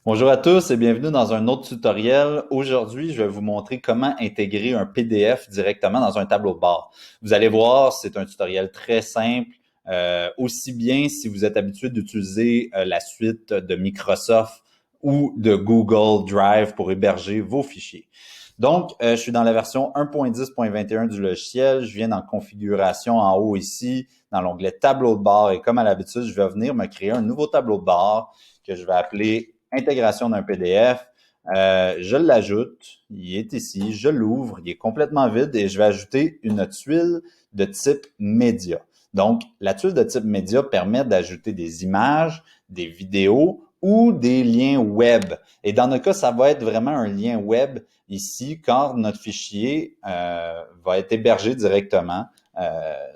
Bonjour à tous et bienvenue dans un autre tutoriel. Aujourd'hui, je vais vous montrer comment intégrer un PDF directement dans un tableau de bord. Vous allez voir, c'est un tutoriel très simple, aussi bien si vous êtes habitué d'utiliser la suite de Microsoft ou de Google Drive pour héberger vos fichiers. Donc, je suis dans la version 1.10.21 du logiciel. Je viens dans configuration en haut ici, dans l'onglet tableau de bord. Et comme à l'habitude, je vais venir me créer un nouveau tableau de bord que je vais appeler intégration d'un PDF. Je l'ajoute, il est ici, je l'ouvre, il est complètement vide et je vais ajouter une tuile de type média. Donc, la tuile de type média permet d'ajouter des images, des vidéos ou des liens web. Et dans notre cas, ça va être vraiment un lien web ici quand notre fichier va être hébergé directement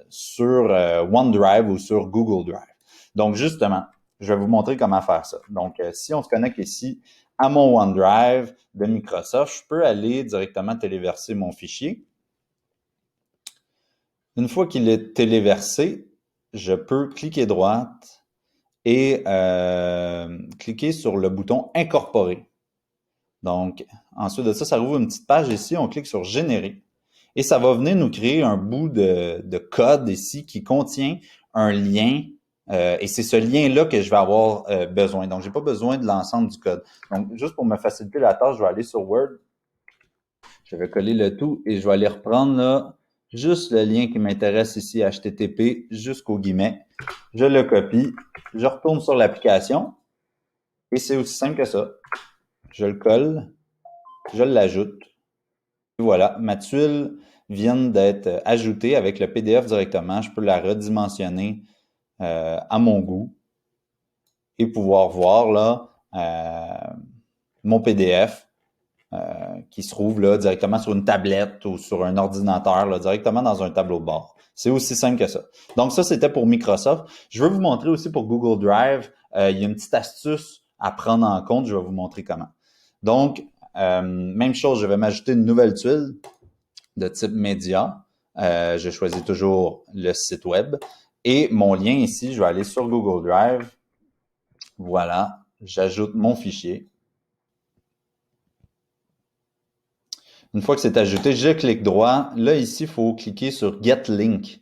sur OneDrive ou sur Google Drive. Donc, justement, je vais vous montrer comment faire ça. Donc, si on se connecte ici à mon OneDrive de Microsoft, je peux aller directement téléverser mon fichier. Une fois qu'il est téléversé, je peux cliquer droite et cliquer sur le bouton Incorporer. Donc, ensuite de ça, ça rouvre une petite page ici. On clique sur Générer. Et ça va venir nous créer un bout de code ici qui contient un lien. Et c'est ce lien-là que je vais avoir besoin. Donc, je n'ai pas besoin de l'ensemble du code. Donc, juste pour me faciliter la tâche, je vais aller sur Word. Je vais coller le tout et je vais aller reprendre là, juste le lien qui m'intéresse ici, HTTP, jusqu'au guillemet. Je le copie. Je retourne sur l'application. Et c'est aussi simple que ça. Je le colle. Je l'ajoute. Et voilà, ma tuile vient d'être ajoutée avec le PDF directement. Je peux la redimensionner à mon goût et pouvoir voir là mon PDF qui se trouve là directement sur une tablette ou sur un ordinateur, là, directement dans un tableau de bord. C'est aussi simple que ça. Donc ça, c'était pour Microsoft. Je veux vous montrer aussi pour Google Drive. Il y a une petite astuce à prendre en compte. Je vais vous montrer comment. Donc, même chose, je vais m'ajouter une nouvelle tuile de type média. Je choisis toujours le site web. Et mon lien ici, je vais aller sur Google Drive. Voilà, j'ajoute mon fichier. Une fois que c'est ajouté, je clique droit. Là, ici, il faut cliquer sur Get Link.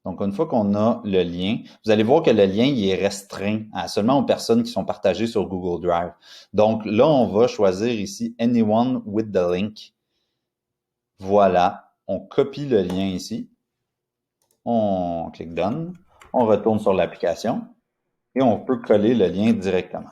Donc, une fois qu'on a le lien, vous allez voir que le lien il est restreint seulement aux personnes qui sont partagées sur Google Drive. Donc, là, on va choisir ici Anyone with the link. Voilà, on copie le lien ici. On clique Done. On retourne sur l'application et on peut coller le lien directement.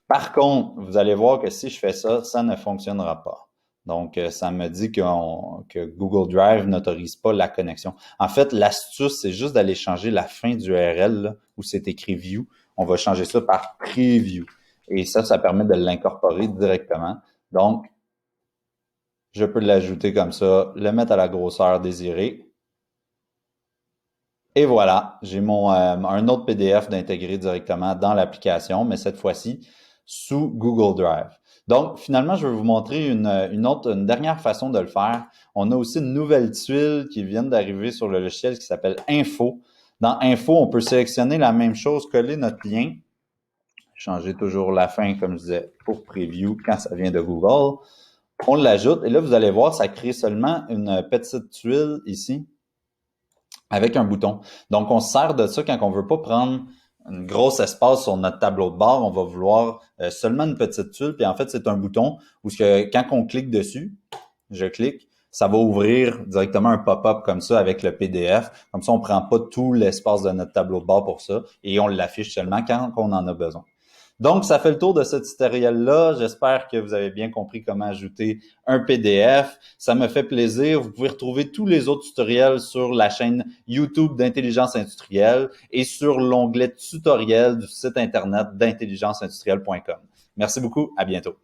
Par contre, vous allez voir que si je fais ça, ça ne fonctionnera pas. Donc, ça me dit que Google Drive n'autorise pas la connexion. En fait, l'astuce, c'est juste d'aller changer la fin du URL là, où c'est écrit View. On va changer ça par Preview. Et ça permet de l'incorporer directement. Donc, je peux l'ajouter comme ça, le mettre à la grosseur désirée. Et voilà, j'ai un autre PDF d'intégrer directement dans l'application, mais cette fois-ci sous Google Drive. Donc, finalement, je vais vous montrer une dernière façon de le faire. On a aussi une nouvelle tuile qui vient d'arriver sur le logiciel qui s'appelle Info. Dans Info, on peut sélectionner la même chose, coller notre lien, changer toujours la fin, comme je disais, pour Preview quand ça vient de Google. On l'ajoute et là, vous allez voir, ça crée seulement une petite tuile ici avec un bouton. Donc, on se sert de ça quand on veut pas prendre un gros espace sur notre tableau de bord. On va vouloir seulement une petite tuile. Puis en fait, c'est un bouton où quand on clique dessus, je clique, ça va ouvrir directement un pop-up comme ça avec le PDF. Comme ça, on prend pas tout l'espace de notre tableau de bord pour ça et on l'affiche seulement quand on en a besoin. Donc, ça fait le tour de ce tutoriel-là. J'espère que vous avez bien compris comment ajouter un PDF. Ça me fait plaisir. Vous pouvez retrouver tous les autres tutoriels sur la chaîne YouTube d'Intelligence Industrielle et sur l'onglet tutoriel du site Internet d'intelligenceindustrielle.com. Merci beaucoup. À bientôt.